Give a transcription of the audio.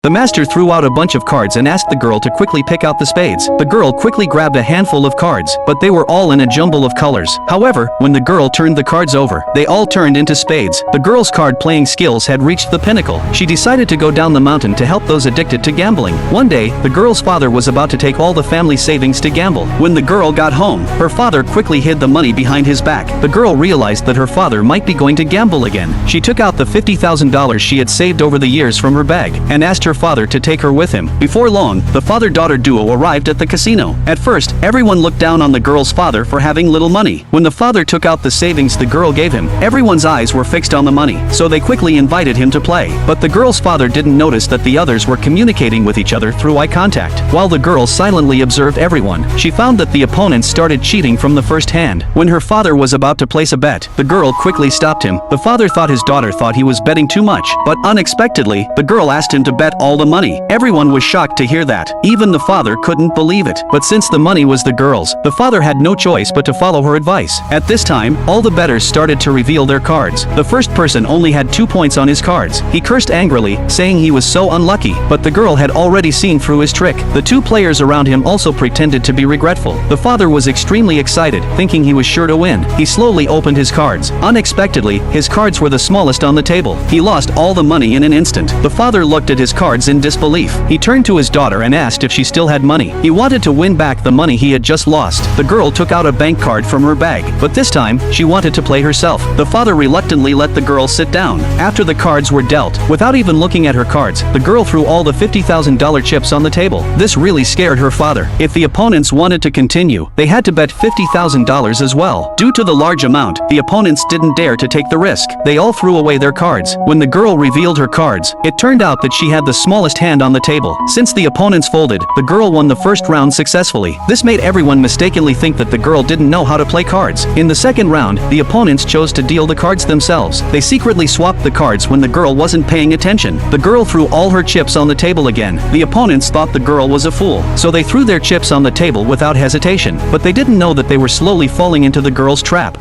The master threw out a bunch of cards and asked the girl to quickly pick out the spades. The girl quickly grabbed a handful of cards, but they were all in a jumble of colors. However, when the girl turned the cards over, they all turned into spades. The girl's card-playing skills had reached the pinnacle. She decided to go down the mountain to help those addicted to gambling. One day, the girl's father was about to take all the family savings to gamble. When the girl got home, her father quickly hid the money behind his back. The girl realized that her father might be going to gamble again. She took out the $50,000 she had saved over the years from her bag and asked her father to take her with him. Before long, the father-daughter duo arrived at the casino. At first, everyone looked down on the girl's father for having little money. When the father took out the savings the girl gave him, everyone's eyes were fixed on the money, so they quickly invited him to play. But the girl's father didn't notice that the others were communicating with each other through eye contact. While the girl silently observed everyone, she found that the opponents started cheating from the first hand. When her father was about to place a bet, the girl quickly stopped him. The father thought his daughter thought he was betting too much, but unexpectedly, the girl asked him to bet all the money. Everyone was shocked to hear that. Even the father couldn't believe it. But since the money was the girl's, the father had no choice but to follow her advice. At this time, all the bettors started to reveal their cards. The first person only had 2 points on his cards. He cursed angrily, saying he was so unlucky, but the girl had already seen through his trick. The 2 players around him also pretended to be regretful. The father was extremely excited, thinking he was sure to win. He slowly opened his cards. Unexpectedly, his cards were the smallest on the table. He lost all the money in an instant. The father looked at his cards in disbelief. He turned to his daughter and asked if she still had money. He wanted to win back the money he had just lost. The girl took out a bank card from her bag, but this time, she wanted to play herself. The father reluctantly let the girl sit down. After the cards were dealt, without even looking at her cards, the girl threw all the $50,000 chips on the table. This really scared her father. If the opponents wanted to continue, they had to bet $50,000 as well. Due to the large amount, the opponents didn't dare to take the risk. They all threw away their cards. When the girl revealed her cards, it turned out that she had the smallest hand on the table. Since the opponents folded, the girl won the first round successfully. This made everyone mistakenly think that the girl didn't know how to play cards. In the second round, the opponents chose to deal the cards themselves. They secretly swapped the cards when the girl wasn't paying attention. The girl threw all her chips on the table again. The opponents thought the girl was a fool, so they threw their chips on the table without hesitation. But they didn't know that they were slowly falling into the girl's trap.